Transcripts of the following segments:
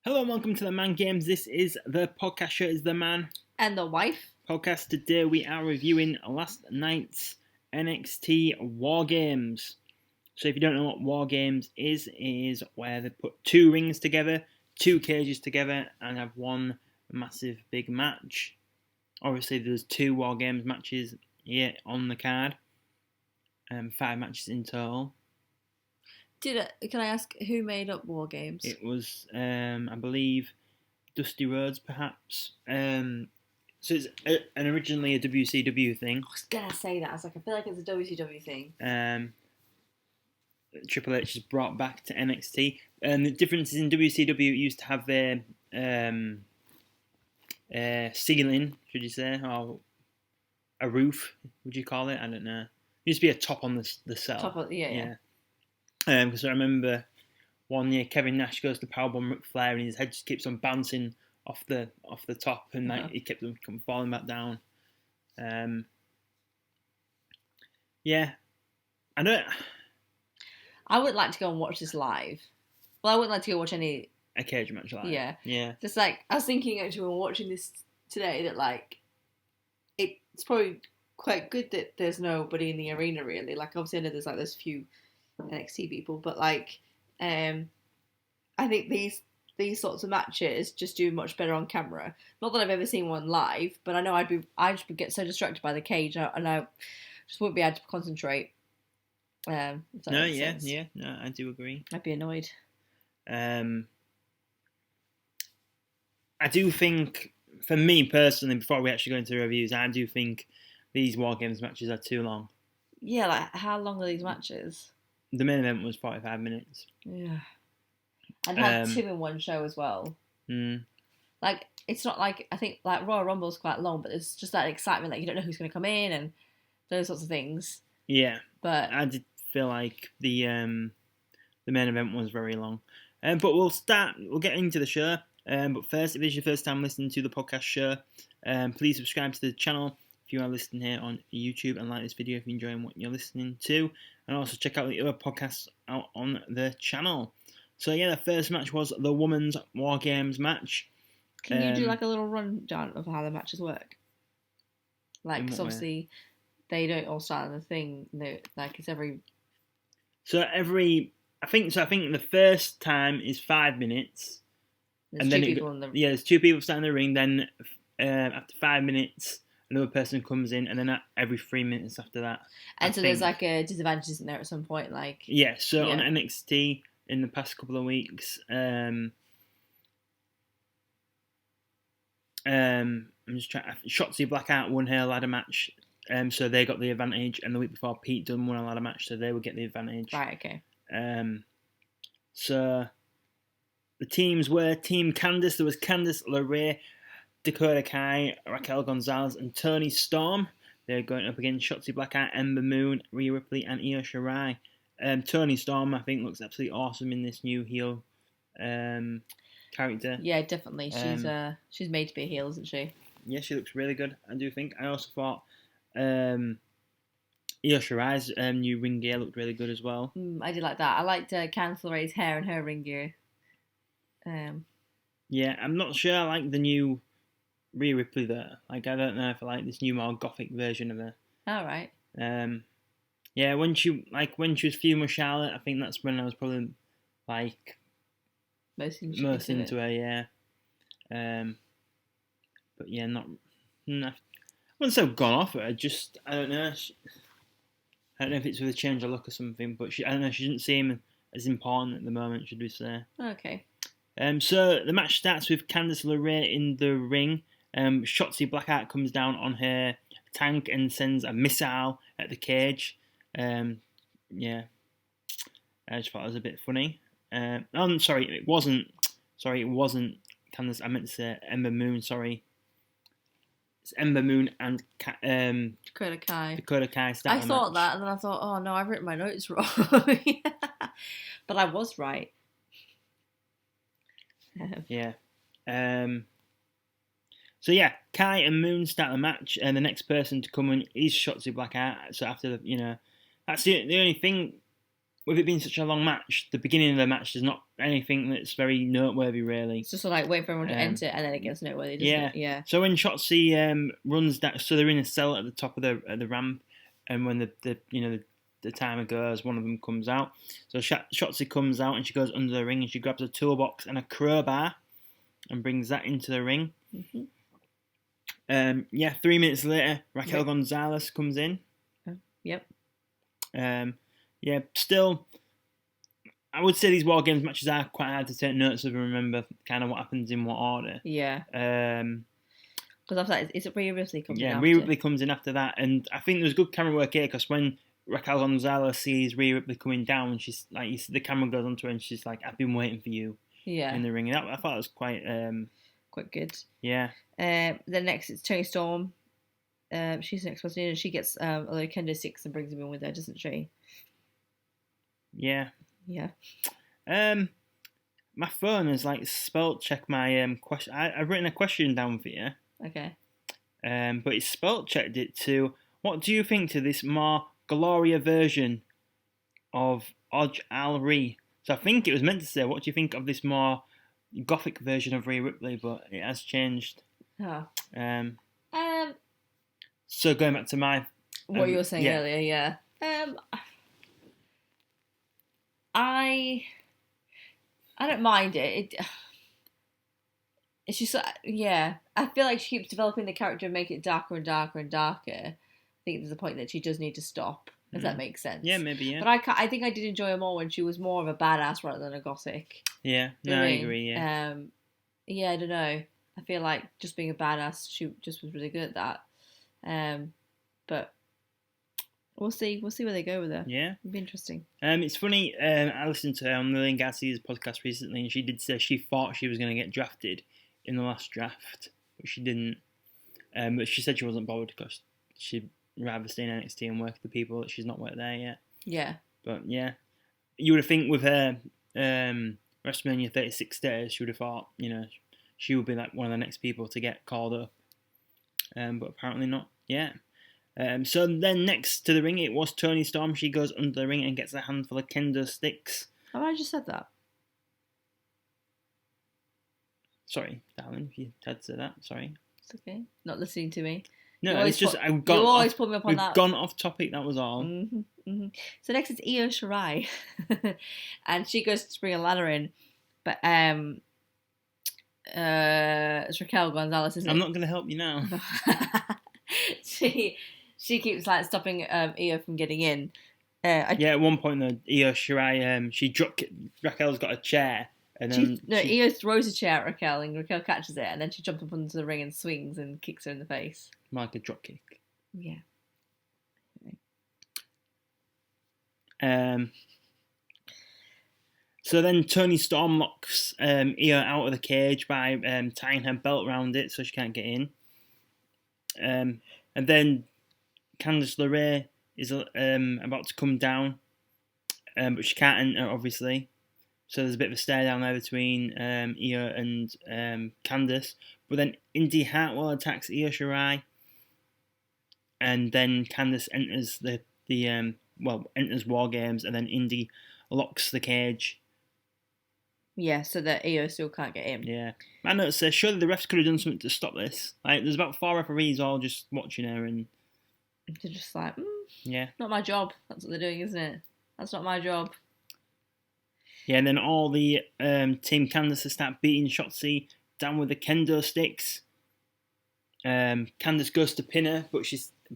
Hello and welcome to the Man Games. This is the podcast show. Is the Man And the wife. podcast. Today we are reviewing last night's NXT War Games. So if you don't know what War Games is where they put two rings together, two cages together, and have one massive big match. Obviously, there's two War Games matches here on the card. 5 matches in total. Can I ask who made up War Games? It was, I believe, Dusty Rhodes, perhaps. So it's originally a WCW thing. I was gonna say that. I feel like it's a WCW thing. Triple H is brought back to NXT. The difference is in WCW, it used to have their ceiling, should you say, or a roof, would you call it? I don't know. It used to be a top on the cell. Top of, yeah. Because I remember one year Kevin Nash goes to powerbomb Ric Flair and his head just keeps on bouncing off the top and he kept on falling back down. I would like to go and watch this live. Well, I wouldn't like to go watch a cage match live. Yeah. Just I was thinking actually when watching this today that it's probably quite good that there's nobody in the arena really. Obviously I know there's few NXT people, but I think these sorts of matches just do much better on camera. Not that I've ever seen one live, but I know I just would get so distracted by the cage and I just wouldn't be able to concentrate. No, I do agree. I'd be annoyed. I do think, for me personally, before we actually go into the reviews, I do think these War Games matches are too long. Yeah, how long are these matches? The main event was 45 minutes. Yeah. And had 2 in one show as well. It's not I think Royal Rumble's quite long, but it's just that excitement, you don't know who's going to come in and those sorts of things. Yeah. But I did feel like the main event was very long. But we'll get into the show. But first, if this is your first time listening to the podcast show, please subscribe to the channel if you are listening here on YouTube and like this video if you're enjoying what you're listening to. And also check out the other podcasts out on the channel. So yeah, the first match was the Women's War Games match. Can you do a little rundown of how the matches work? Because obviously they don't all start on the thing. It's every. I think the first time is 5 minutes. There's two people in the. Yeah, there's 2 people starting the ring. Then after 5 minutes, another person comes in, and then every 3 minutes after that. And there's a disadvantage, isn't there, at some point? Yeah, so on NXT in the past couple of weeks, I'm just trying. Shotzi Blackheart won her ladder match, so they got the advantage. And the week before, Pete Dunne won a ladder match, so they would get the advantage. Right. Okay. So the teams were Team Candice. There was Candice LeRae, Dakota Kai, Raquel Gonzalez, and Toni Storm. They're going up against Shotzi Blackheart, Ember Moon, Rhea Ripley, and Io Shirai. Toni Storm, I think, looks absolutely awesome in this new heel character. Yeah, definitely. She's made to be a heel, isn't she? Yeah, she looks really good, I do think. I also thought Io Shirai's new ring gear looked really good as well. I did like that. I liked Candice LeRae's hair and her ring gear. Yeah, I'm not sure I like the new Rhea Ripley there. I don't know if I like this new more gothic version of her. All right. Yeah, when she was feuding with Charlotte, I think that's when I was probably most into her. Yeah. But yeah, I wouldn't say I've gone off her. I don't know. I don't know if it's with a change of look or something, but I don't know. She doesn't seem as important at the moment, should we say? Okay. So the match starts with Candice LeRae in the ring. Shotzi Blackheart comes down on her tank and sends a missile at the cage. Yeah, I just thought it was a bit funny. Sorry, it wasn't Candice. I meant to say Ember Moon. Sorry, it's Ember Moon and Dakota Kai. Dakota Kai. I thought that, and then I thought, oh no, I've written my notes wrong. But I was right. Yeah. So yeah, Kai and Moon start the match, and the next person to come in is Shotzi Blackheart. So after that's the only thing with it being such a long match, the beginning of the match is not anything that's very noteworthy, really. It's just sort of like wait for everyone to enter, and then it gets noteworthy, doesn't it? Yeah. So when Shotzi runs down, so they're in a cell at the top of the ramp, and when the timer goes, one of them comes out. So Shotzi comes out and she goes under the ring and she grabs a toolbox and a crowbar and brings that into the ring. Mm-hmm. 3 minutes later, Raquel Gonzalez comes in. Yep. Still, I would say these War Games matches are quite hard to take notes of and remember kind of what happens in what order. Yeah. Because after that, is it Rhea Ripley comes in after? Rhea Ripley comes in after that, and I think there's good camera work here because when Raquel Gonzalez sees Rhea Ripley coming down, she's like, you see the camera goes onto her and she's like, "I've been waiting for you." Yeah. In the ring, and I thought it was quite good. Yeah. Then next it's Toni Storm. She's the next person in, and she gets a load of kendo sticks and brings them in with her, doesn't she? Yeah. Yeah. My phone has like spell checked my question. I've written a question down for you. Okay. But it spell checked it to, what do you think to this more Gloria version of Oj Al-Ri? So I think it was meant to say, what do you think of this more gothic version of Rhea Ripley? But it has changed. Oh. So going back to my what you were saying earlier, yeah. I don't mind it. It's just, yeah. I feel like she keeps developing the character and make it darker and darker and darker. I think there's a point that she does need to stop. If that makes sense. Yeah, maybe, yeah. But I think I did enjoy her more when she was more of a badass rather than a gothic. Yeah, no, I agree, yeah. Yeah, I don't know. I feel like just being a badass, she just was really good at that. But we'll see where they go with her. Yeah. It'll be interesting. It's funny, I listened to her on Lillian Garcia's podcast recently, and she did say she thought she was going to get drafted in the last draft, but she didn't. But she said she wasn't bothered because she'd rather stay in NXT and work with the people that she's not worked there yet. Yeah. But yeah, you would have think with her WrestleMania 36 status, she would have thought, she would be like one of the next people to get called up. But apparently not. Yeah. So then next to the ring, it was Toni Storm. She goes under the ring and gets a handful of kendo sticks. Have I just said that? Sorry, darling, if you had said that. Sorry. It's okay. Not listening to me. No, it's just you always pull me up on that. We've gone off topic, that was all. Mm-hmm, mm-hmm. So next is Io Shirai. And she goes to bring a ladder in. But it's Raquel Gonzalez, isn't it? I'm not going to help you now. She keeps like stopping Io from getting in. At one point though, Io Shirai, Raquel's got a chair. And then Io throws a chair at Raquel and Raquel catches it and then she jumps up onto the ring and swings and kicks her in the face. Like a drop kick. Yeah. So then Toni Storm locks Io out of the cage by tying her belt around it so she can't get in. And then Candice LeRae is about to come down, but she can't enter, obviously. So there's a bit of a stare down there between Io and Candice. But then Indy Hartwell attacks Io Shirai, and then Candice enters enters War Games, and then Indy locks the cage. Yeah, so that Io still can't get in. Yeah. My notes say, surely the refs could have done something to stop this. Like, there's about 4 referees all just watching her, and they're just like, yeah, not my job. That's what they're doing, isn't it? That's not my job. Yeah, and then all the Team Candice start beating Shotzi down with the kendo sticks. Candice goes to pin her,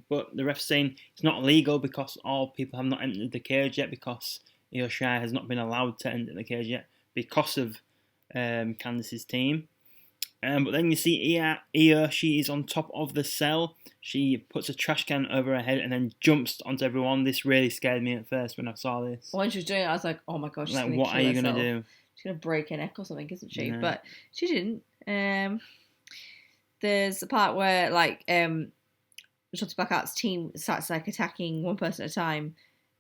but the ref's saying it's not illegal because all people have not entered the cage yet, because Io Shirai has not been allowed to enter the cage yet because of Candice's team. But then you see Io, she is on top of the cell. She puts a trash can over her head and then jumps onto everyone. This really scared me at first when I saw this. When she was doing it, I was like, oh my gosh, she's like, going to what are you going to do? She's going to break her neck or something, isn't she? No. But she didn't. There's a part where, like, Shotzi Blackheart's team starts, like, attacking one person at a time.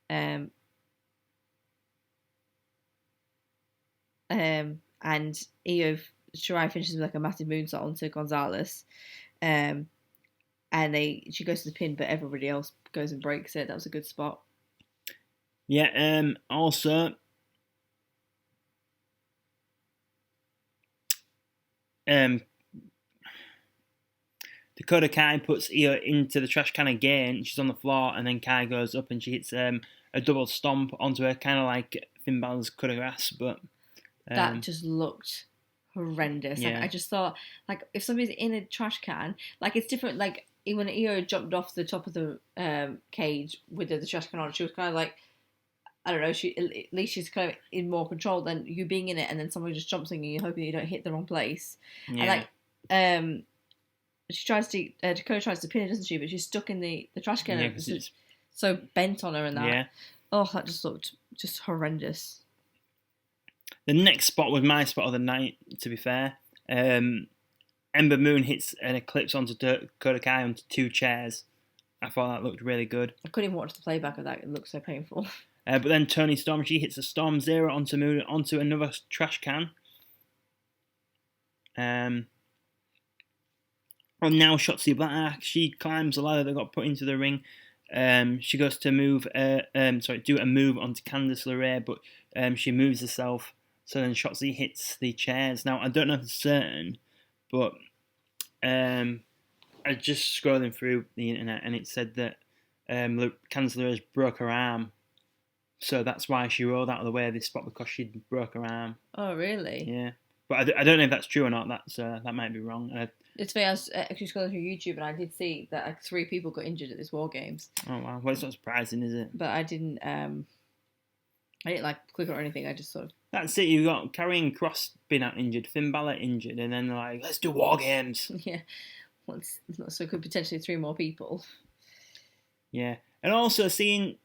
And Io Shirai finishes with like a massive moonsault onto Gonzalez, and she goes to the pin, but everybody else goes and breaks it. That was a good spot. Yeah. Also, Dakota Kai puts Io into the trash can again. She's on the floor, and then Kai goes up and she hits a double stomp onto her, kind of like Finn Balor's cut of grass. But that just looked horrendous. Yeah. Like I just thought, like if somebody's in a trash can, like it's different. Like when Io jumped off the top of the cage with the trash can on, she was kind of like, I don't know. At least she's kind of in more control than you being in it, and then someone just jumps in and you're hoping you don't hit the wrong place. Yeah. And like, she tries to Dakota tries to pin her, doesn't she? But she's stuck in the trash can. Yeah, 'cause it's so bent on her and that. Yeah. Oh, that just looked just horrendous. The next spot was my spot of the night, to be fair. Ember Moon hits an eclipse onto Dakota Kai onto two chairs. I thought that looked really good. I couldn't even watch the playback of that. It looked so painful. But then Toni Storm, she hits a Storm Zero onto Moon onto another trash can. And now Shotzi Black, she climbs the ladder that got put into the ring. She goes to do a move onto Candice LeRae, but she moves herself. So then Shotzi hits the chairs. Now, I don't know for certain, but I just scrolling through the internet and it said that Candice LeRae broke her arm. So that's why she rolled out of the way of this spot, because she broke her arm. Oh, really? Yeah. But I don't know if that's true or not. That might be wrong. It's funny, I was actually scrolling through YouTube and I did see that like 3 people got injured at this War Games. Oh, wow. Well, it's not surprising, is it? But I didn't like click or anything. I just sort of... That's it. You've got Karrion Kross being out injured, Finn Balor injured, and then they're like, let's do War Games. Yeah. Well, it's not so could potentially 3 more people. Yeah. And also seeing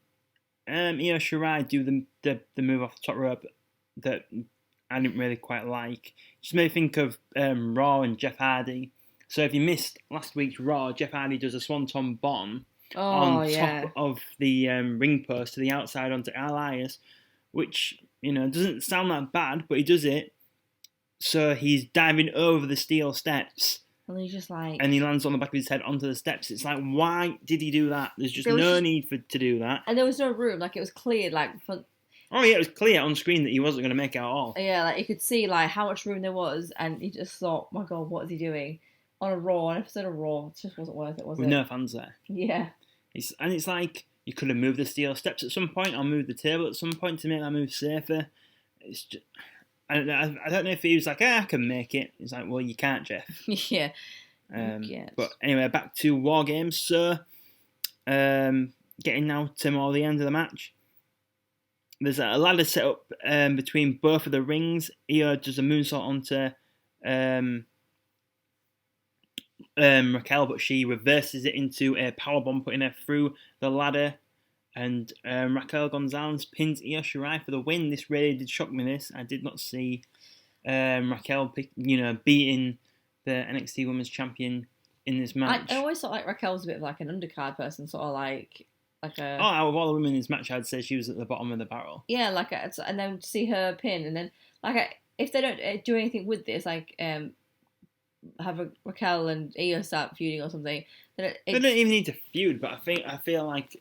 Io Shirai do the move off the top rope that I didn't really quite like. Just made me think of Raw and Jeff Hardy. So if you missed last week's Raw, Jeff Hardy does a Swanton Bomb on top of the ring post to the outside onto Elias, which, doesn't sound that bad, but he does it. So he's diving over the steel steps. And he's just like... And he lands on the back of his head onto the steps. It's like, why did he do that? There's just no need to do that. And there was no room. Like, it was clear, like... Oh, yeah, it was clear on screen that he wasn't going to make it at all. Yeah, like, you could see, like, how much room there was, and you just thought, my God, what is he doing? On a Raw, an episode of Raw, it just wasn't worth it, was it? With no fans there. Yeah. It's like, you could have moved the steel steps at some point, or moved the table at some point to make that move safer. It's just... I don't know if he was like, I can make it. It's like, well, you can't, Jeff. Yeah. But anyway, back to War Games. So, getting now to more the end of the match. There's a ladder set up between both of the rings. Io does a moonsault onto Raquel, but she reverses it into a powerbomb, putting her through the ladder. And Raquel Gonzalez pins Io Shirai for the win. This really did shock me. I did not see Raquel, beating the NXT Women's Champion in this match. I always thought like Raquel was a bit of like an undercard person, sort of like a... Oh, out of all the women in this match, I'd say she was at the bottom of the barrel. Yeah, and then to see her pin, and then if they don't do anything with this, like have Raquel and Io start feuding or something, then they don't even need to feud. But I feel like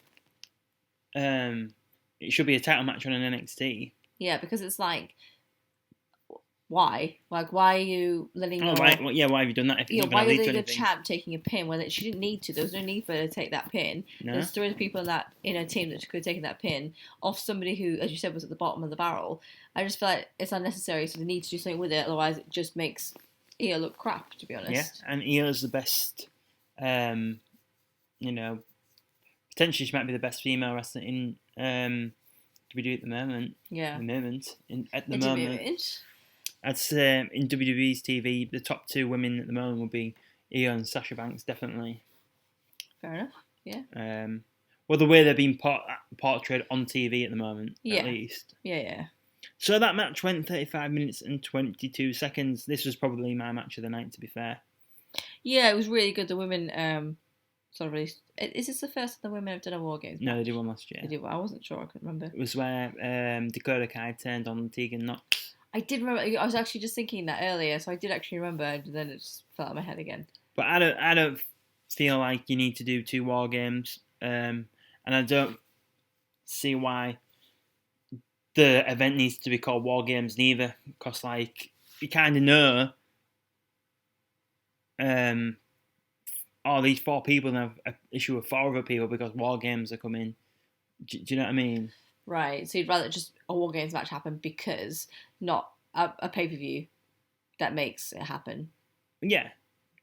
it should be a title match on an NXT. Yeah, because it's like, why? Like, why are you letting? Why have you done that? If it's why are you letting the champ taking a pin when she didn't need to? There was no need for her to take that pin. No. There's 3 other people in a team that could have taken that pin off somebody who, as you said, was at the bottom of the barrel. I just feel like it's unnecessary, so they need to do something with it. Otherwise, it just makes Io look crap, to be honest. Yeah, and Io's the best. Potentially she might be the best female wrestler in WWE at the moment. Yeah. At the moment. I'd say in WWE's TV, the top 2 women at the moment would be Io and Sasha Banks, definitely. Fair enough. Yeah. Well, the way they're being portrayed on TV at the moment, at least. Yeah. So that match went 35 minutes and 22 seconds. This was probably my match of the night, to be fair. Yeah, it was really good. The women sort of released... Is this the first the women have done a War Games? No, they did one last year. They did one. I wasn't sure. I couldn't remember. It was where Dakota Kai turned on Tegan Nox. I did remember. I was actually just thinking that earlier, so I did actually remember, and then it just fell out of my head again. But I don't feel like you need to do 2 War Games, and I don't see why the event needs to be called War Games neither, because like you kind of know, these 4 people have an issue with 4 other people because War Games are coming. Do you know what I mean? Right. So you'd rather just a War Games match happen because not a pay-per-view that makes it happen. Yeah.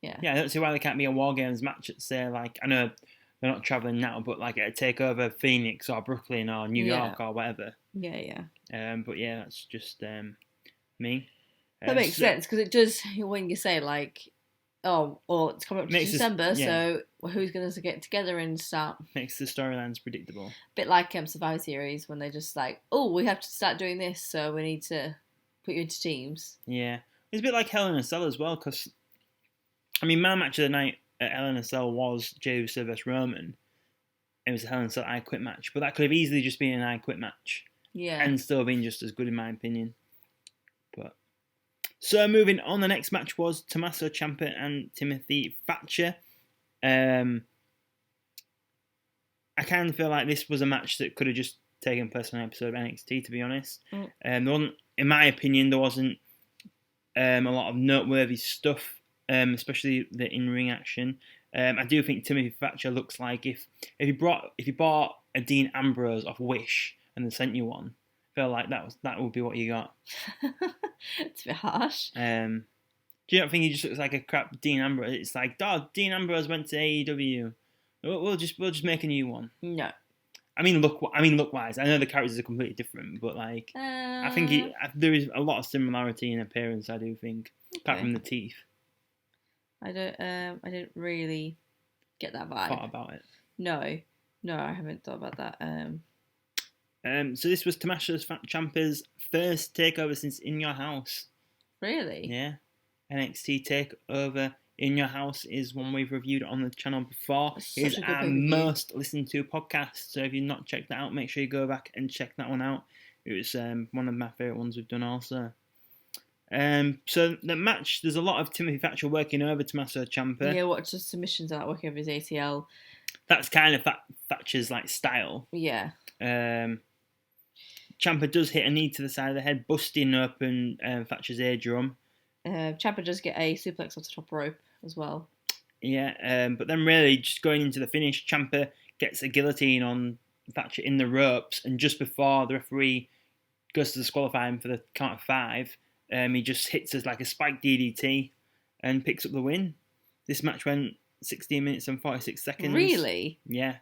Yeah. Yeah, I don't see why there can't be a War Games match at, say, like, I know they're not travelling now, but like at a TakeOver Phoenix or Brooklyn or New York or whatever. Yeah. But yeah, that's just me. That makes sense, because it does, when you say like, oh, well, it's coming up to December, so who's going to get together and start? Makes the storylines predictable. A bit like Survivor Series, when they're just like, oh, we have to start doing this, so we need to put you into teams. Yeah. It's a bit like Hell in a Cell as well, because, I mean, my match of the night at Hell in a Cell was Jey Uso vs Roman. It was a Hell in a Cell I Quit match, but that could have easily just been an I Quit match. Yeah. And still been just as good, in my opinion. But so moving on, the next match was Tommaso Ciampa and Timothy Thatcher. I kind of feel like this was a match that could have just taken place on an episode of NXT, to be honest. There wasn't, in my opinion, there wasn't a lot of noteworthy stuff, especially the in-ring action. I do think Timothy Thatcher looks like if you bought a Dean Ambrose off Wish and they sent you one, I feel like that would be what you got. It's a bit harsh. Do you not think he just looks like a crap Dean Ambrose? It's like, Dean Ambrose went to AEW. We'll just make a new one. No. I mean, look wise. I know the characters are completely different, but like, I think there is a lot of similarity in appearance. I do think, apart from the teeth. I didn't really get that vibe. Thought about it. No, I haven't thought about that. So this was Tommaso Ciampa's first takeover since In Your House. Really? Yeah. NXT Takeover In Your House is one we've reviewed on the channel before. It's our most listened to podcast. So if you've not checked that out, make sure you go back and check that one out. It was one of my favourite ones we've done also. So the match, there's a lot of Timothy Thatcher working over Tommaso Ciampa. Yeah, what just submissions are working over his ATL. That's kind of Thatcher's like style. Yeah. Ciampa does hit a knee to the side of the head, busting open Thatcher's eardrum. Ciampa does get a suplex off the top rope as well. Yeah, but then really just going into the finish, Ciampa gets a guillotine on Thatcher in the ropes, and just before the referee goes to disqualify him for the count of 5, he just hits us like a spiked DDT and picks up the win. This match went 16 minutes and 46 seconds. Really? Yeah.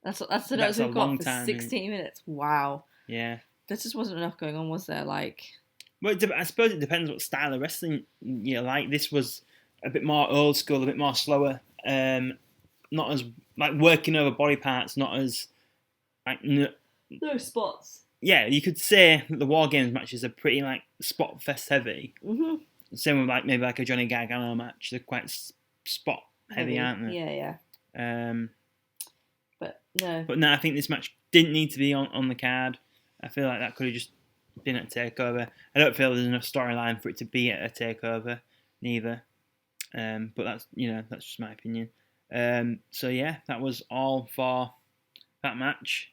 That's the notes we've got for 16 minutes. Wow. Yeah. There just wasn't enough going on, was there? Like, well, I suppose it depends what style of wrestling you like. This was a bit more old school, a bit more slower. Not as like working over body parts, not as like no spots. Yeah, you could say the War Games matches are pretty like spot fest heavy. Mm-hmm. Same with like maybe like a Johnny Gargano match. They're quite spot heavy, aren't they? Yeah. But no, I think this match didn't need to be on the card. I feel like that could have just been at TakeOver. I don't feel there's enough storyline for it to be at a TakeOver, neither. But that's just my opinion. So yeah, that was all for that match.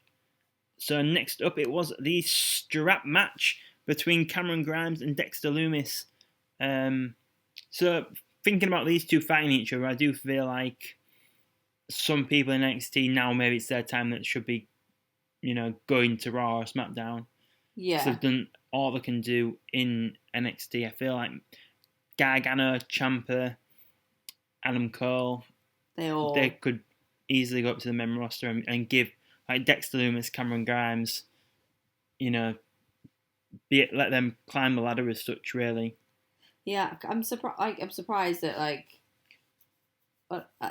So next up, it was the strap match between Cameron Grimes and Dexter Lumis. So thinking about these two fighting each other, I do feel like some people in NXT now, maybe it's their time that should be, going to Raw or SmackDown. Yeah. So they've done all they can do in NXT. I feel like Gargano, Ciampa, Adam Cole, they could easily go up to the main roster and give like Dexter Lumis, Cameron Grimes, let them climb the ladder as such, really. Yeah, I'm surprised that like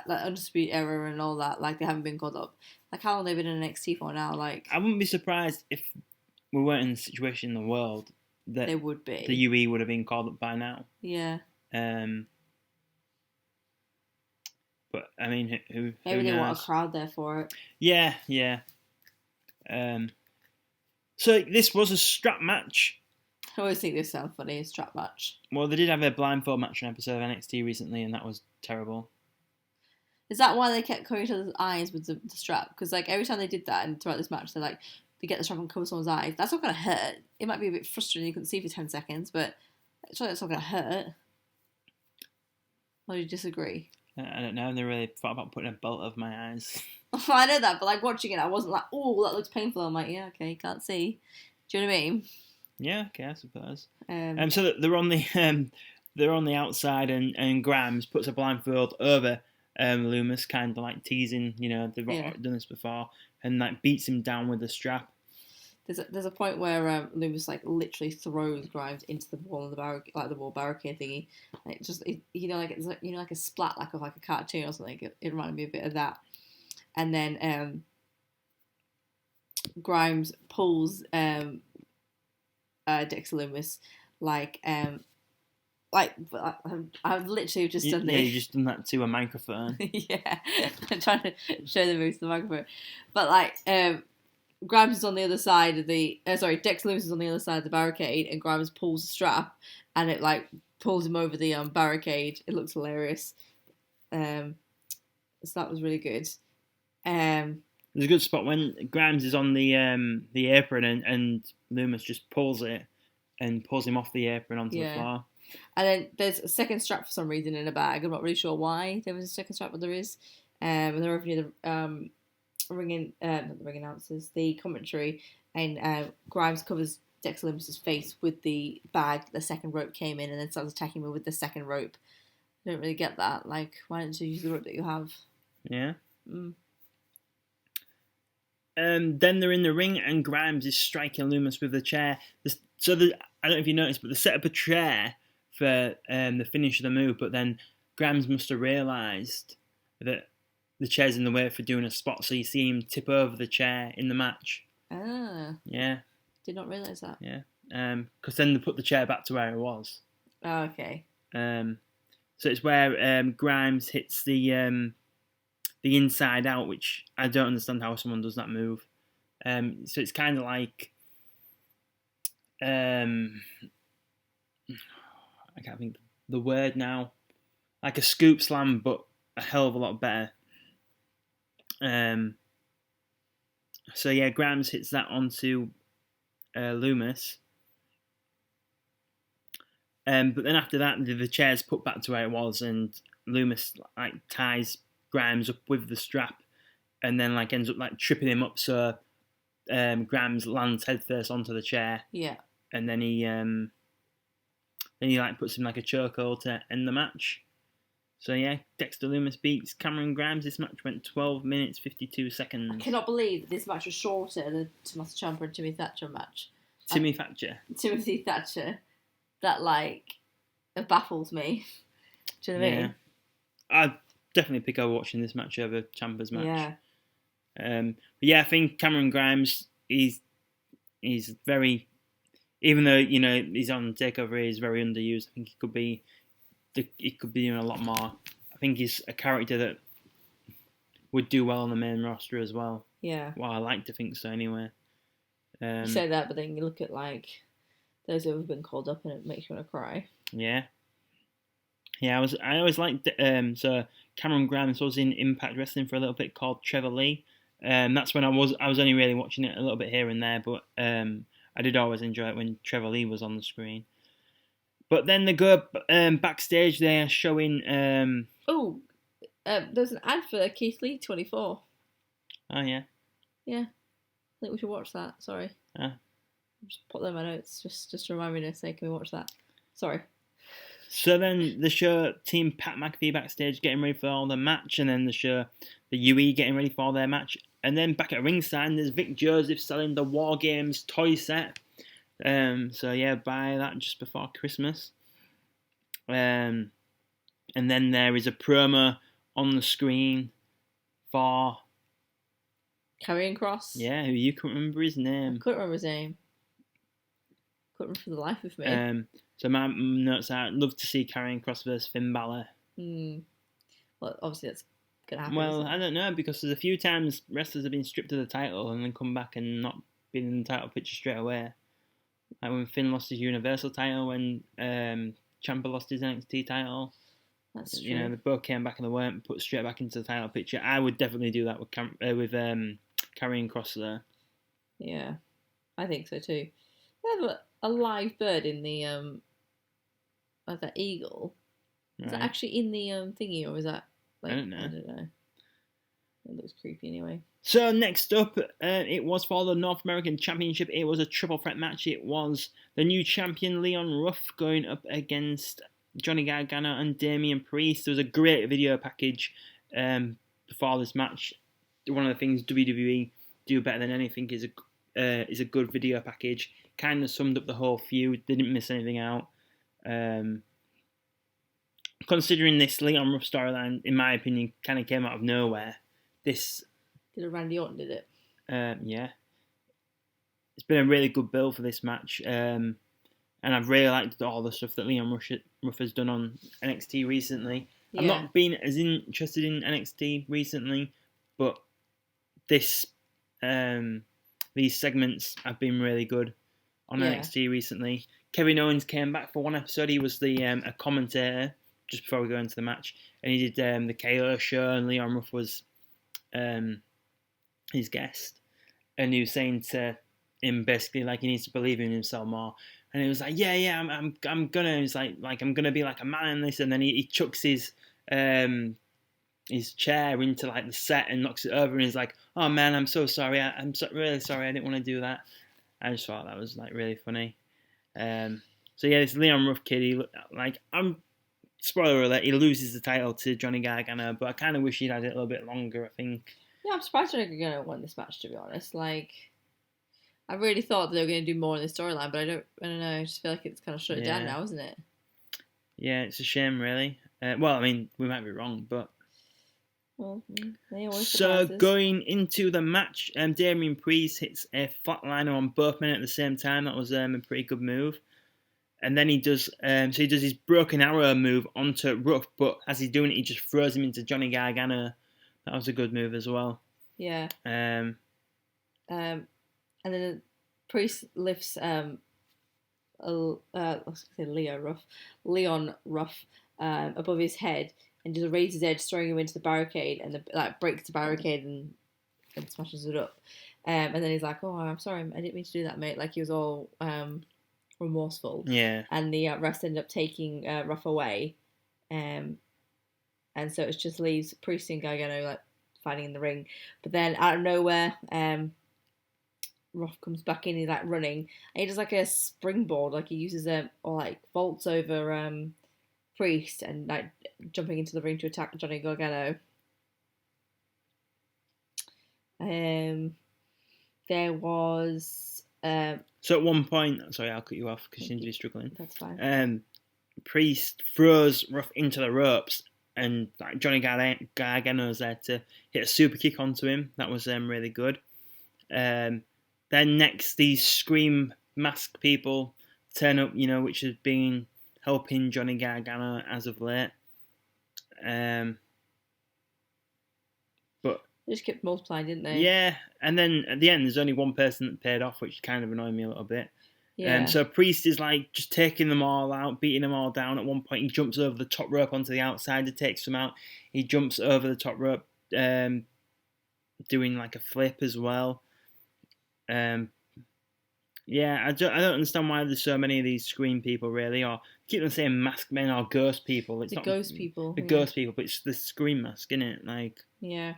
Undisputed Era and all that, like they haven't been called up. Like how long they've been in NXT for now? Like I wouldn't be surprised if we weren't in the situation in the world that they would be. The UE would have been called up by now. Yeah. But I mean, who maybe they knows? want a crowd there for it. Yeah. So this was a strap match. I always think this sounds funny, a strap match. Well, they did have a blindfold match on an episode of NXT recently, and that was terrible. Is that why they kept covering each other's eyes with the strap? Because like every time they did that and throughout this match, they're like, to get the strap and cover someone's eyes. That's not going to hurt. It might be a bit frustrating. You couldn't see for 10 seconds, but surely it's not going to hurt. Or do you disagree? I don't know. I've never really thought about putting a belt over my eyes. I know that, but like watching it, I wasn't like, oh, that looks painful. I'm like, yeah, okay, can't see. Do you know what I mean? Yeah, okay, I suppose. So they're on the outside, and Grimes puts a blindfold over Loomis, kind of like teasing. They've done this before, and like beats him down with the strap. There's a point where Loomis like literally throws Grimes into the wall of the wall barricade thingy. Like just like a splat like of like a cartoon or something. It reminded me a bit of that. And then Grimes pulls Dexter Loomis I've literally just done this. Yeah, you just done that to a microphone. Yeah, I'm trying to show the moves to the microphone, but Grimes is on the other side of Dexter Loomis is on the other side of the barricade, and Grimes pulls the strap, and it pulls him over the barricade. It looks hilarious. So that was really good. There's a good spot when Grimes is on the apron, and Loomis just pulls it and pulls him off the apron onto the floor. And then there's a second strap for some reason in a bag. I'm not really sure why there was a second strap, but there is. And they're over near the not the ring announcers, the commentary, and Grimes covers Dexter Loomis' face with the bag. The second rope came in, and then starts attacking him with the second rope. I don't really get that. Like, why don't you use the rope that you have? Yeah. Then they're in the ring, and Grimes is striking Loomis with the chair. I don't know if you noticed, but they set up a chair for the finish of the move, but then Grimes must have realised that the chair's in the way for doing a spot, so you see him tip over the chair in the match. Ah. Yeah. Did not realise that. Yeah. Because then they put the chair back to where it was. Oh, okay. So it's where Grimes hits the inside out, which I don't understand how someone does that move. So it's kind of like I can't think the word now. Like a scoop slam, but a hell of a lot better. So yeah, Grimes hits that onto Loomis. But then after that, the chair's put back to where it was, and Loomis ties Grimes up with the strap, and then ends up tripping him up, so Grimes lands headfirst onto the chair. Yeah. And then he puts him like a chokehold to end the match. So yeah, Dexter Loomis beats Cameron Grimes. This match went 12 minutes 52 seconds. I cannot believe this match was shorter than the Tommaso Ciampa and Timothy Thatcher match. Timothy Thatcher. That it baffles me. Do you know what I mean? I'd definitely pick over watching this match over Ciampa's match. Yeah. But yeah, I think Cameron Grimes he's very, even though he's on Takeover, he's very underused. I think he could be doing a lot more. I think he's a character that would do well on the main roster as well. Yeah. Well, I like to think so anyway. You say that, but then you look at those who have been called up, and it makes you want to cry. Yeah. Yeah, I always liked so Cameron Grimes was in Impact Wrestling for a little bit called Trevor Lee. That's when I was only really watching it a little bit here and there, but I did always enjoy it when Trevor Lee was on the screen. But then they go backstage. They are showing. There's an ad for Keith Lee 24. Oh yeah. Yeah, I think we should watch that. Sorry. Just put them in my notes just to remind me to say, can we watch that? Sorry. So then they show Team Pat McAfee backstage getting ready for all the match, and then they show the UE getting ready for their match, and then back at ringside there's Vic Joseph selling the War Games toy set. So yeah, buy that just before Christmas. And then there is a promo on the screen for Karrion Kross. Yeah, who you couldn't remember his name. Couldn't remember his name. Couldn't for the life of me. So my notes are: I'd love to see Karrion Kross versus Finn Balor. Well, obviously that's gonna happen. Well, I don't know, because there's a few times wrestlers have been stripped of the title and then come back and not been in the title picture straight away. Like when Finn lost his Universal title, when Ciampa lost his NXT title. That's true. They both came back and they weren't put straight back into the title picture. I would definitely do that with Karrion Kross there. Yeah, I think so too. They have a live bird in the like that eagle. Is that Right. actually in the thingy, or is that like I don't know. I don't know. It looks creepy anyway. So next up, it was for the North American Championship. It was a triple threat match. It was the new champion Leon Ruff going up against Johnny Gargano and Damian Priest. There was a great video package before this match. One of the things WWE do better than anything is a good video package. Kind of summed up the whole feud. They didn't miss anything out. Considering this Leon Ruff storyline, in my opinion, kind of came out of nowhere. This Did a Randy Orton did it? yeah, it's been a really good build for this match, and I've really liked all the stuff that Leon Ruff has done on NXT recently. Yeah. I've not been as interested in NXT recently, but this these segments have been really good on NXT recently. Kevin Owens came back for one episode. He was the a commentator just before we go into the match, and he did the KO show, and Leon Ruff was his guest, and he was saying to him basically like he needs to believe in himself more. And he was like, yeah, I'm gonna. He's like I'm gonna be like a man in this. And then he chucks his chair into like the set and knocks it over. And he's like, oh man, I'm so sorry. I'm really sorry. I didn't want to do that. I just thought that was like really funny. So yeah, this Leon Ruff kid, spoiler alert, he loses the title to Johnny Gargano, but I kind of wish he'd had it a little bit longer. I think. Yeah, I'm surprised they're going to win this match. To be honest, like I really thought they were going to do more in the storyline, but I don't know. I just feel like it's kind of shut down now, isn't it? Yeah, it's a shame, really. Well, I mean, we might be wrong, but. Well, they always so going into the match, Damian Priest hits a flatliner on both men at the same time. That was a pretty good move. And then he does his broken arrow move onto Ruff, but as he's doing it, he just throws him into Johnny Gargano. That was a good move as well. Yeah. And then Priest lifts Leon Ruff above his head and just raises his edge, throwing him into the barricade, and breaks the barricade and smashes it up. And then he's like, "Oh, I'm sorry, I didn't mean to do that, mate." Like he was all remorseful. Yeah. And the rest ended up taking Ruff away, and so it just leaves Priest and Gargano like fighting in the ring. But then out of nowhere, Ruff comes back in. He's like running, and he does like a springboard, like he uses or like vaults over Priest and like jumping into the ring to attack Johnny Gargano. There was so at one point, sorry, I'll cut you off because you seem to be struggling. That's fine. Priest throws Ruff into the ropes, and like Johnny Gargano's there to hit a super kick onto him. That was really good. Then next, these Scream mask people turn up, which has been helping Johnny Gargano as of late. But they just kept multiplying, didn't they? Yeah, and then at the end, there's only one person that paid off, which kind of annoyed me a little bit. Yeah. So Priest is like just taking them all out, beating them all down. At one point, he jumps over the top rope onto the outside to take them out. He jumps over the top rope, doing like a flip as well. Yeah, I don't understand why there's so many of these Scream people, really, or keep on saying masked men or ghost people. It's the not ghost people. The ghost people, but it's the Scream mask, isn't it? Like. Yeah.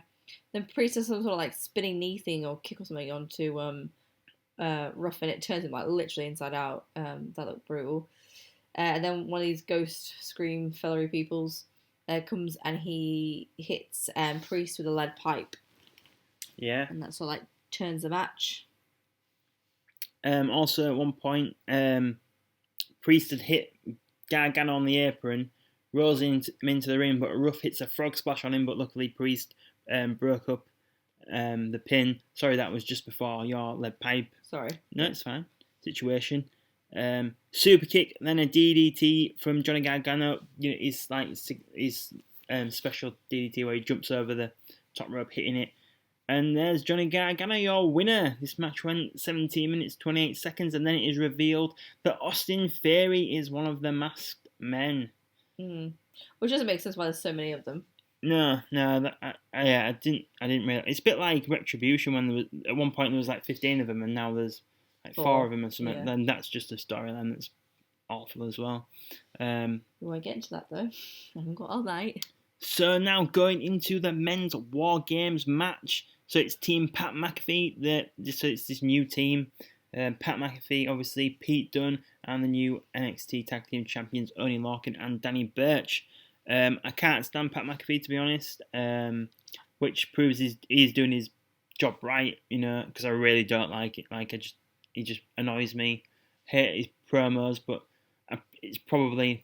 Then Priest does some sort of like spinning knee thing or kick or something onto Ruff, and it turns him like literally inside out. That looked brutal. And then one of these ghost Scream fellery peoples comes and he hits Priest with a lead pipe. Yeah. And that sort of like turns the match. Also, at one point, Priest had hit Gargano on the apron, rolls him into the ring, but Ruff hits a frog splash on him, but luckily Priest broke up the pin. Sorry, that was just before your lead pipe. Sorry. No, it's fine. Situation. Super kick, then a DDT from Johnny Gargano. It's like his special DDT where he jumps over the top rope, hitting it. And there's Johnny Gargano, your winner. This match went 17 minutes, 28 seconds, and then it is revealed that Austin Theory is one of the masked men. Which doesn't make sense why there's so many of them. No, I didn't really. It's a bit like Retribution when there was at one point there was like 15 of them, and now there's like four of them or something. Yeah. Then that's just a storyline that's awful as well. We won't get into that though. I haven't got all night. So now going into the men's War Games match. So it's Team Pat McAfee. So it's this new team. Pat McAfee, obviously, Pete Dunne, and the new NXT Tag Team Champions, Oney Lorcan and Danny Burch. I can't stand Pat McAfee, to be honest, which proves he's doing his job right, because I really don't like it. He just annoys me. Hate his promos, but it's probably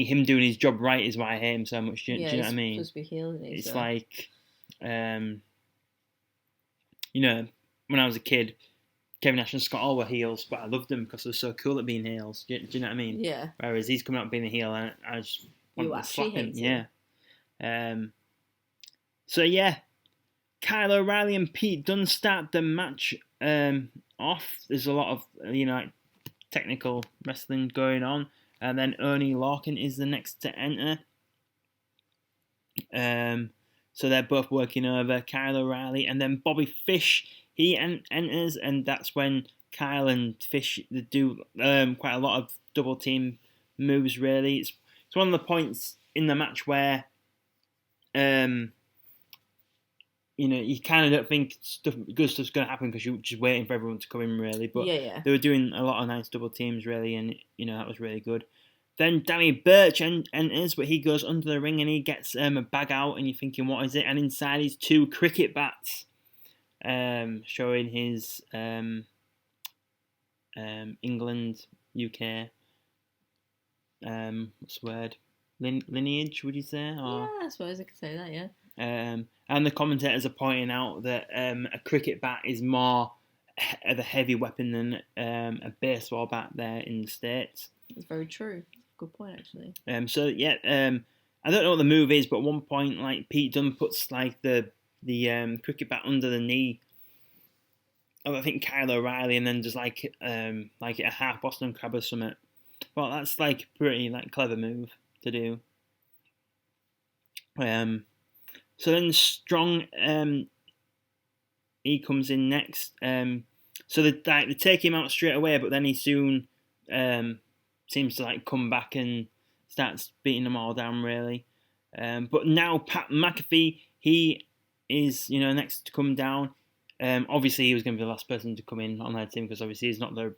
him doing his job right is why I hate him so much. Do you know what I mean? Supposed to be heel, isn't he? It's like, when I was a kid, Kevin Nash and Scott Hall were heels, but I loved them because they were so cool at being heels. Do you know what I mean? Yeah. Whereas he's coming out being a heel, and I just want to slap him. Yeah. So yeah, Kyle O'Reilly and Pete Dunne start the match off. There's a lot of like technical wrestling going on, and then Oney Lorcan is the next to enter. So they're both working over Kyle O'Reilly, and then Bobby Fish, he enters, and that's when Kyle and Fish do quite a lot of double team moves. Really, it's one of the points in the match where you kind of don't think good stuff's going to happen because you're just waiting for everyone to come in, really. But they were doing a lot of nice double teams, really, and that was really good. Then Danny Burch enters, but he goes under the ring and he gets a bag out, and you're thinking, what is it? And inside is 2 cricket bats, showing his England, UK, what's the word? Lineage, would you say? Or, yeah, I suppose I could say that, yeah. And the commentators are pointing out that a cricket bat is more of a heavy weapon than a baseball bat there in the States. That's very true. Good point, actually. So yeah, I don't know what the move is, but at one point, like Pete Dunne puts like the cricket bat under the knee of I think Kyle O'Reilly, and then just like a half Boston Crab or something. Well, that's like pretty clever move to do. So then Strong, he comes in next. So they take him out straight away, but then he soon seems to come back and starts beating them all down, really. But now Pat McAfee, he is next to come down. Obviously he was going to be the last person to come in on their team because obviously he's not a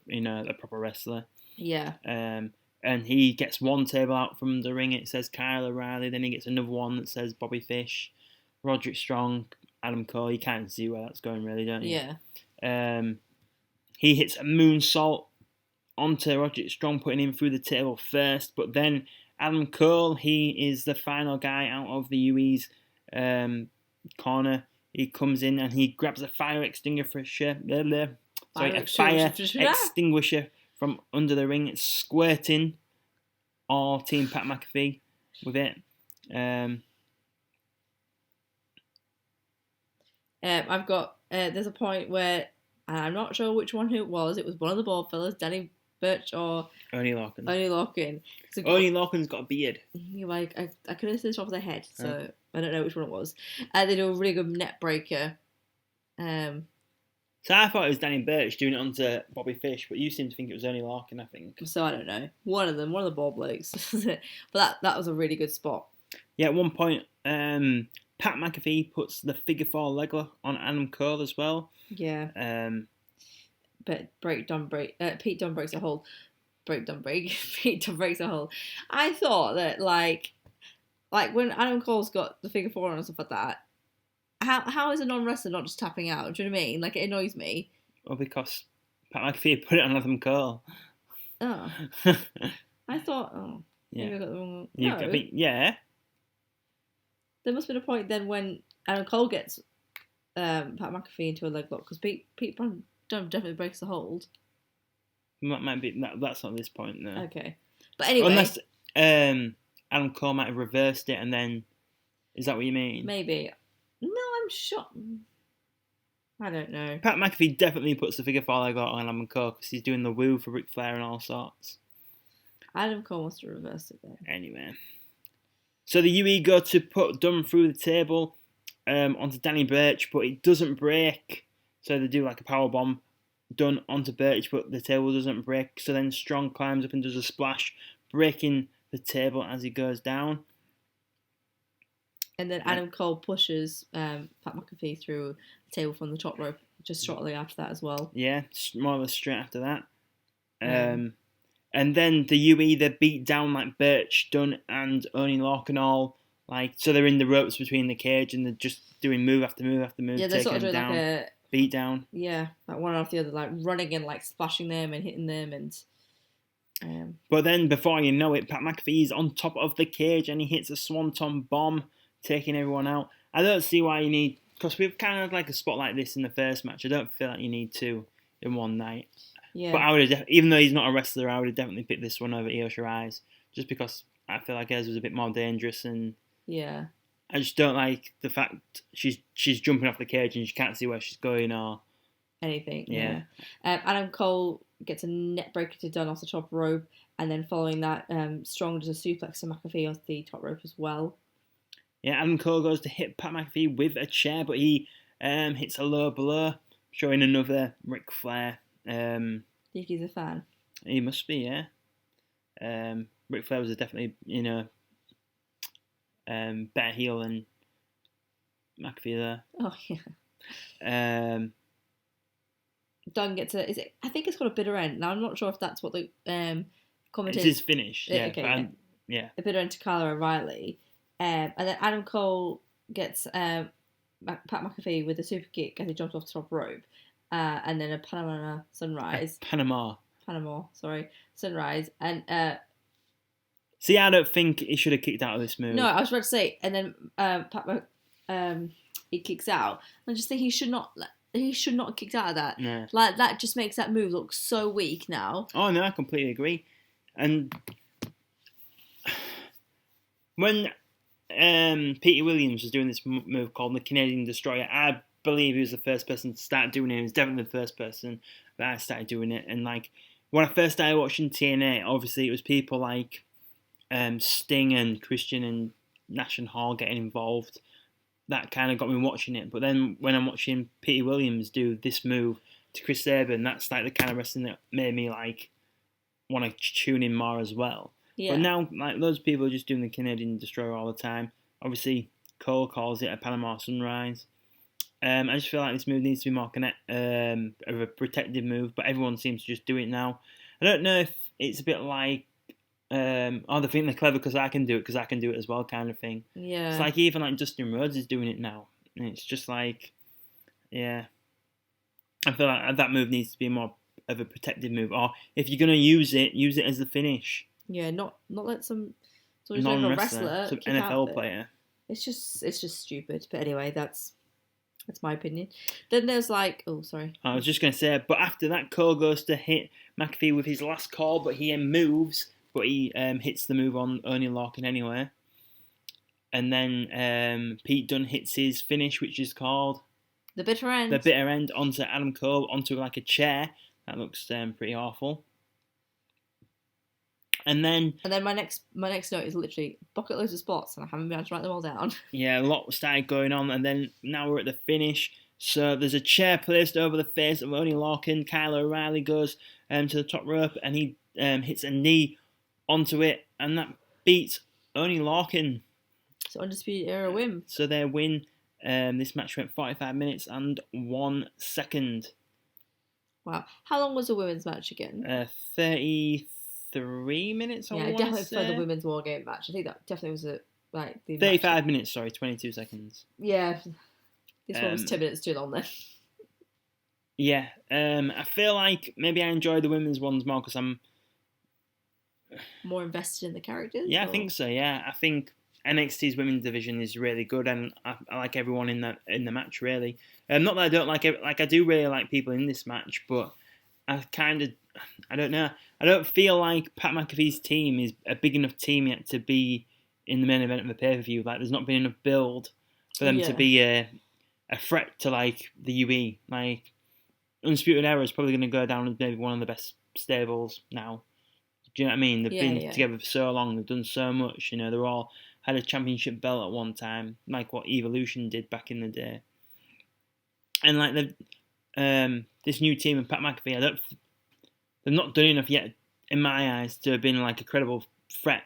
proper wrestler. Yeah. And he gets one table out from the ring. It says Kyle O'Reilly. Then he gets another one that says Bobby Fish, Roderick Strong, Adam Cole. You can't see where that's going, really, don't you? Yeah. He hits a moonsault onto Roderick Strong, putting him through the table first. But then Adam Cole, he is the final guy out of the UE's corner. He comes in and he grabs a fire extinguisher. A fire extinguisher from under the ring. It's squirting all Team Pat McAfee with it. I've got. There's a point where I'm not sure which one it was. It was one of the bald fellas, Danny Burch or Oney Lorcan. Oney Lorcan. Oney Lorcan's got a beard. I couldn't see the top of their head, so I don't know which one it was. They do a really good net breaker. So I thought it was Danny Burch doing it onto Bobby Fish, but you seem to think it was Oney Lorcan, I think. So I don't know. One of the bald blokes. But that was a really good spot. Yeah, at one point, Pat McAfee puts the figure 4 leg lock on Adam Cole as well. Yeah. But Pete Dunne breaks a hold. Pete Dunne breaks a hold. I thought that like when Adam Cole's got the figure 4 on and stuff like that, how is a non-wrestler not just tapping out? Do you know what I mean? Like, it annoys me. Well, because Pat McAfee put it on Adam Cole. Oh. I thought, yeah. Maybe I got the wrong one. No. Yeah. There must have been a point then when Adam Cole gets Pat McAfee into a leg lock, because Pete Dunne definitely breaks the hold. That might be, that's not this point, though. Okay. But anyway. Unless Adam Cole might have reversed it and then, is that what you mean? Maybe. No, I'm shocked. I don't know. Pat McAfee definitely puts the figure 4 leg lock on Adam Cole because he's doing the woo for Ric Flair and all sorts. Adam Cole must have reversed it then. Anyway. So the UE go to put Dunn through the table onto Danny Burch, but it doesn't break. So they do like a power bomb Dunn onto Burch, but the table doesn't break. So then Strong climbs up and does a splash, breaking the table as he goes down. And then Adam Cole pushes Pat McAfee through the table from the top rope just shortly after that as well. Yeah, more or less straight after that. And then the UE, they beat down like Birch, Dunn, and Oney Lorcan all. Like, so they're in the ropes between the cage and they're just doing move after move after move, Yeah, they're taking sort of them doing down, like a beat down. Yeah, like one after the other, like running and like splashing them and hitting them and. But then before you know it, Pat McAfee's on top of the cage and he hits a swanton bomb, taking everyone out. I don't see why you need, because we've kind of had like a spot like this in the first match. I don't feel like you need two in one night. Yeah. But I would have, even though he's not a wrestler, I would have definitely picked this one over Io Shirai's, just because I feel like hers was a bit more dangerous, and yeah, I just don't like the fact she's jumping off the cage and she can't see where she's going or anything. Yeah. Adam Cole gets a net breaker to Dunn off the top rope, and then following that, Strong does a suplex to McAfee off the top rope as well. Yeah, Adam Cole goes to hit Pat McAfee with a chair, but he hits a low blow, showing another Ric Flair. Think he's a fan? He must be, yeah. Ric Flair was definitely, better heel than McAfee there. Oh yeah. Dunn gets a. Is it? I think it's got a bitter end. Now I'm not sure if that's what the commentators. It's his finish. Yeah. Okay. Yeah. A bitter end to Kyle O'Reilly, and then Adam Cole gets Pat McAfee with a super kick as he jumps off the top rope, and then a Panama Sunrise. Panama, Sunrise, and see, I don't think he should have kicked out of this move. No, I was about to say, and then he kicks out. I just think he should not have kicked out of that. No. Like that just makes that move look so weak now. Oh no, I completely agree. And when Peter Williams was doing this move called the Canadian Destroyer, I believe he was the first person to start doing it. He was definitely the first person that I started doing it. And like when I first started watching TNA, obviously it was people like Sting and Christian and Nash and Hall getting involved. That kind of got me watching it. But then when I'm watching Peter Williams do this move to Chris Sabin, that's like the kind of wrestling that made me like want to tune in more as well. Yeah. But now, like, loads of people are just doing the Canadian Destroyer all the time. Obviously, Cole calls it a Panama Sunrise. I just feel like this move needs to be more of a protective move, but everyone seems to just do it now. I don't know if it's a bit like, they think they're clever because I can do it as well kind of thing. Yeah. It's like even like Dustin Rhodes is doing it now. And it's just like, yeah. I feel like that move needs to be more of a protective move. Or if you're going to use it as the finish. Yeah, not let some non-wrestler, some NFL player. It's just stupid. But anyway, that's my opinion. Then there's like, oh sorry. I was just going to say, but after that, Cole goes to hit McAfee with his last call, but he moves, but he hits the move on Oney Lorcan anyway. And then Pete Dunne hits his finish, which is called the bitter end. The bitter end onto Adam Cole, onto like a chair. That looks pretty awful. And then my next note is literally bucket loads of spots, and I haven't been able to write them all down. Yeah, a lot started going on, and then now we're at the finish. So there's a chair placed over the face of Oney Lorcan. Kyle O'Reilly goes to the top rope, and he hits a knee onto it, and that beats Oney Lorcan. So Undisputed Era win. So they win. This match went 45 minutes and 1 second. Wow. How long was the women's match again? 33 minutes, I want to definitely say. for the women's War Game match. I think that definitely was the 35 minutes, sorry, 22 seconds. Yeah. This one was 10 minutes too long then. Yeah. I feel like maybe I enjoy the women's ones more because I'm more invested in the characters? Yeah, I think so, yeah. I think NXT's women's division is really good, and I like everyone in the match, really. Not that I don't like it, like I do really like people in this match, but I don't know. I don't feel like Pat McAfee's team is a big enough team yet to be in the main event of the pay-per-view. Like, there's not been enough build for them to be a threat to, like, the UE. Like, Undisputed Era is probably going to go down as maybe one of the best stables now. Do you know what I mean? They've been together for so long. They've done so much. You know, they're all had a championship belt at one time, like what Evolution did back in the day. And like this new team of Pat McAfee, they've not done enough yet, in my eyes, to have been like a credible threat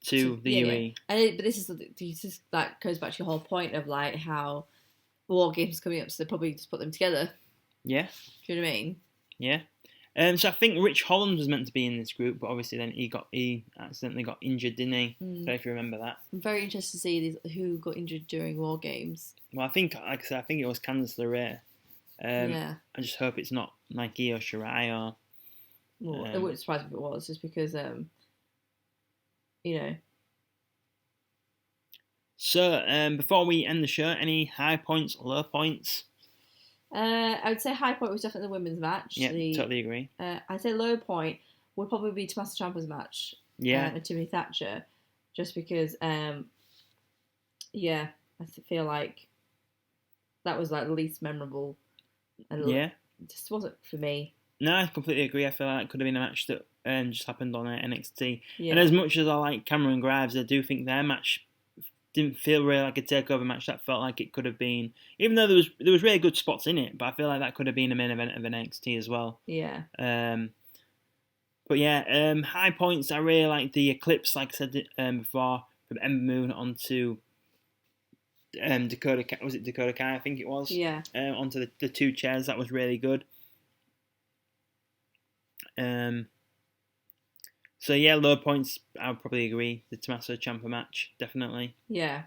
to the UE. Yeah. But this is that goes back to your whole point of like how War Games coming up, so they probably just put them together. Yeah. Do you know what I mean? Yeah. So I think Rich Holland was meant to be in this group, but obviously then he accidentally got injured, didn't he? I don't know if you remember that. I'm very interested to see who got injured during War Games. Well, I think, like I said, I think it was Candice LeRae. I just hope it's not like Io Shirai or. Well, it wouldn't surprise me if it was, just because, you know. So, before we end the show, any high points, low points? I would say high point was definitely the women's match. Yeah, totally agree. I'd say low point would probably be Tommaso Ciampa's match. Yeah. And Timothy Thatcher, just because, I feel like that was like the least memorable. And yeah. It just wasn't for me. No, I completely agree. I feel like it could have been a match that just happened on NXT. Yeah. And as much as I like Cameron Grimes, I do think their match didn't feel really like a takeover match. That felt like it could have been, even though there was really good spots in it, but I feel like that could have been a main event of NXT as well. Yeah. But yeah, high points. I really like the Eclipse, like I said before, from Ember Moon onto Dakota. Was it Dakota Kai? I think it was. Yeah. Onto the two chairs. That was really good. So yeah, low points. I would probably agree. The Tommaso Ciampa match, definitely. Yeah.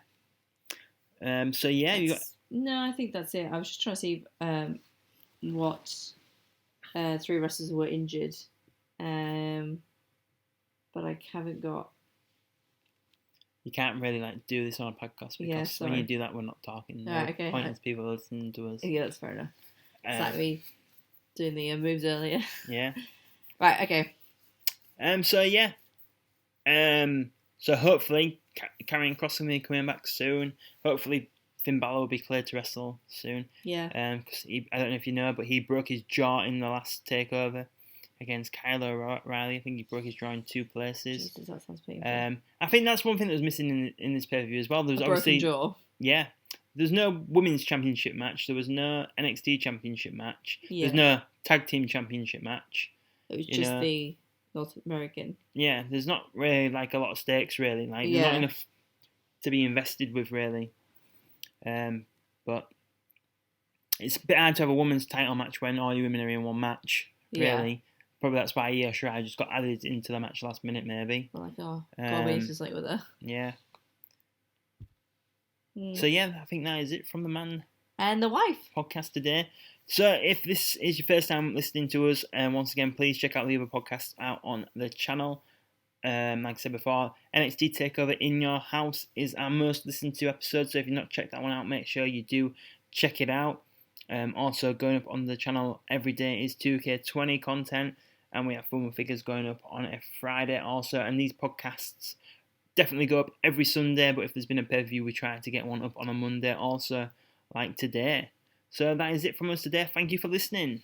So yeah, you got. No, I think that's it. I was just trying to see what three wrestlers were injured, but I haven't got. You can't really like do this on a podcast because when you do that, we're not talking. Right, okay. Pointless people listening to us. Yeah, that's fair enough. It's like me doing the moves earlier. Yeah. Right. Okay. So yeah. So hopefully, Karrion Kross will be coming back soon. Hopefully, Finn Balor will be cleared to wrestle soon. Yeah. Because I don't know if you know, but he broke his jaw in the last takeover against Kyle O'Reilly. I think he broke his jaw in 2 places. Jesus, that sounds painful. I think that's one thing that was missing in this pay-per-view as well. There was broken jaw. Yeah. There's no women's championship match. There was no NXT championship match. Yeah. There's no tag team championship match. It was just the North American. Yeah, there's not really like a lot of stakes really. Like there's not enough to be invested with really. But it's a bit hard to have a women's title match when all your women are in one match. Really. Yeah. Probably that's why Io Shirai just got added into the match last minute maybe. Like Corby's just like with her. Yeah. So yeah, I think that is it from the Man and the Wife podcast today. So if this is your first time listening to us, once again, please check out the other podcasts out on the channel. Like I said before, NXT TakeOver in Your House is our most listened to episode. So if you've not checked that one out, make sure you do check it out. Also, going up on the channel every day is 2K20 content, and we have fun figures going up on a Friday also. And these podcasts definitely go up every Sunday, but if there's been a pay-per-view, we try to get one up on a Monday also, like today. So that is it from us today. Thank you for listening.